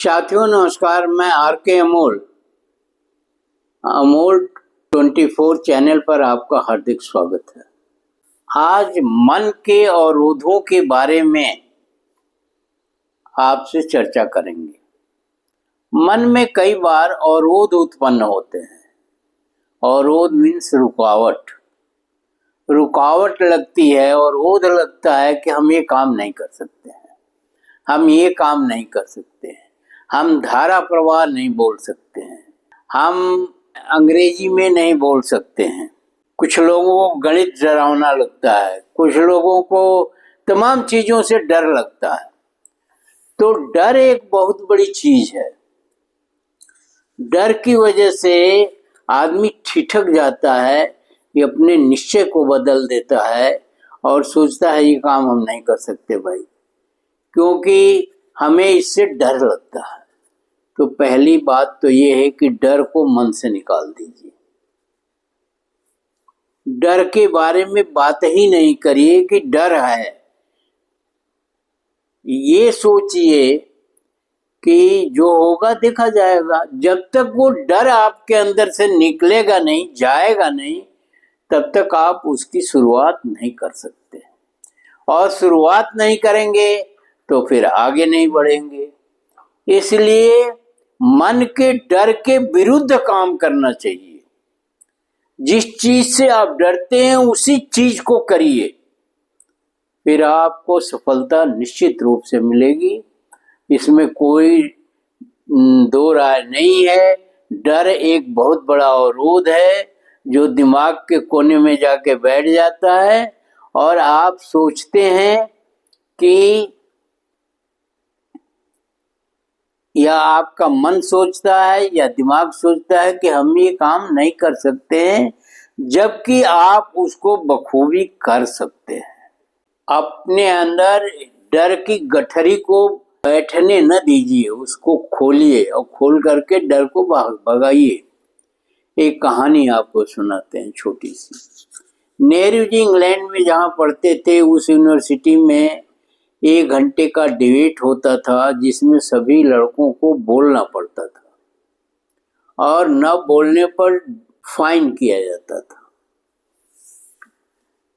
साथियों नमस्कार, मैं आर के अमोल अमोल 24 चैनल पर आपका हार्दिक स्वागत है। आज मन के अवरोधों के बारे में आपसे चर्चा करेंगे। मन में कई बार अवरोध उत्पन्न होते हैं। अवरोध मीन्स रुकावट लगती है और अवरोध लगता है कि हम ये काम नहीं कर सकते हैं, हम ये काम नहीं कर सकते हैं, हम धारा प्रवाह नहीं बोल सकते हैं, हम अंग्रेजी में नहीं बोल सकते हैं। कुछ लोगों को गणित डरावना लगता है, कुछ लोगों को तमाम चीजों से डर लगता है। तो डर एक बहुत बड़ी चीज है। डर की वजह से आदमी ठिठक जाता है, ये अपने निश्चय को बदल देता है और सोचता है ये काम हम नहीं कर सकते भाई, क्योंकि हमें इससे डर लगता है। तो पहली बात तो ये है कि डर को मन से निकाल दीजिए। डर के बारे में बात ही नहीं करिए कि डर है। ये सोचिए कि जो होगा देखा जाएगा। जब तक वो डर आपके अंदर से निकलेगा नहीं, जाएगा नहीं, तब तक आप उसकी शुरुआत नहीं कर सकते। और शुरुआत नहीं करेंगे तो फिर आगे नहीं बढ़ेंगे। इसलिए मन के डर के विरुद्ध काम करना चाहिए। जिस चीज से आप डरते हैं उसी चीज को करिए, फिर आपको सफलता निश्चित रूप से मिलेगी। इसमें कोई दो राय नहीं है। डर एक बहुत बड़ा अवरोध है जो दिमाग के कोने में जाके बैठ जाता है और आप सोचते हैं कि, या आपका मन सोचता है या दिमाग सोचता है कि हम ये काम नहीं कर सकते हैं, जबकि आप उसको बखूबी कर सकते हैं। अपने अंदर डर की गठरी को बैठने न दीजिए, उसको खोलिए और खोल करके डर को भगाइए। एक कहानी आपको सुनाते हैं छोटी सी। नेहरू जी इंग्लैंड में जहाँ पढ़ते थे, उस यूनिवर्सिटी में 1 घंटे का डिबेट होता था जिसमें सभी लड़कों को बोलना पड़ता था और न बोलने पर फाइन किया जाता था।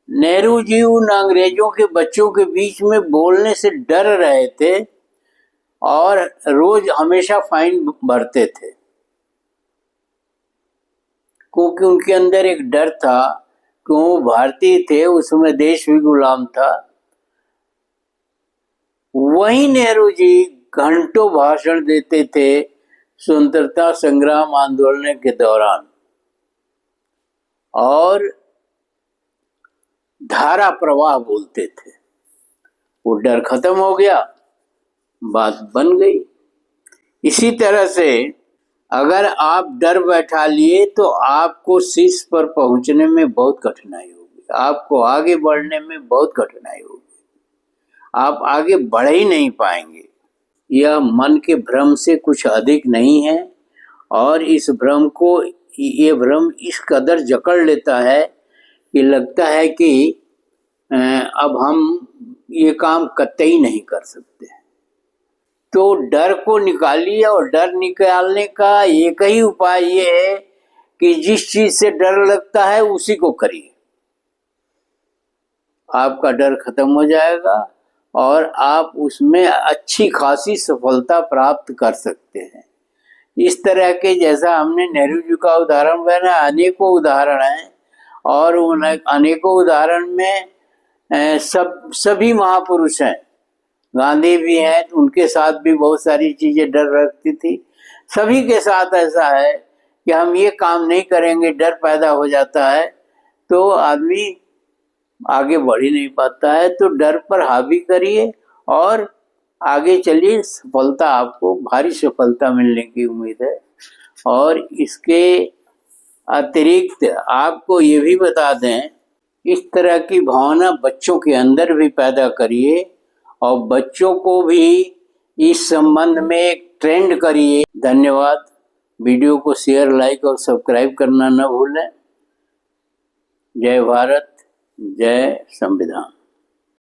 नेहरू जी उन अंग्रेजों के बच्चों के बीच में बोलने से डर रहे थे और रोज हमेशा फाइन भरते थे, क्योंकि उनके अंदर एक डर था कि वो भारतीय थे, उसमें देश भी गुलाम था। वहीं नेहरू जी घंटों भाषण देते थे स्वतंत्रता संग्राम आंदोलन के दौरान और धारा प्रवाह बोलते थे। वो डर खत्म हो गया, बात बन गई। इसी तरह से अगर आप डर बैठा लिए तो आपको शीर्ष पर पहुंचने में बहुत कठिनाई होगी, आपको आगे बढ़ने में बहुत कठिनाई होगी, आप आगे बढ़ ही नहीं पाएंगे। यह मन के भ्रम से कुछ अधिक नहीं है और इस भ्रम को, ये भ्रम इस कदर जकड़ लेता है कि लगता है कि अब हम ये काम कतई नहीं कर सकते। तो डर को निकालिए और डर निकालने का एक ही उपाय ये है कि जिस चीज से डर लगता है उसी को करिए। आपका डर खत्म हो जाएगा और आप उसमें अच्छी खासी सफलता प्राप्त कर सकते हैं। इस तरह के, जैसा हमने नेहरू जी का उदाहरण बना, अनेकों उदाहरण हैं और उन अनेकों उदाहरण में सभी महापुरुष हैं। गांधी भी हैं, उनके साथ भी बहुत सारी चीजें डर रखती थी। सभी के साथ ऐसा है कि हम ये काम नहीं करेंगे, डर पैदा हो जाता है तो आदमी आगे बढ़ ही नहीं पाता है। तो डर पर हावी करिए और आगे चलिए, सफलता, आपको भारी सफलता मिलने की उम्मीद है। और इसके अतिरिक्त आपको ये भी बता दें, इस तरह की भावना बच्चों के अंदर भी पैदा करिए और बच्चों को भी इस संबंध में एक ट्रेंड करिए। धन्यवाद। वीडियो को शेयर, लाइक और सब्सक्राइब करना न भूलें। जय भारत, जय संविधान।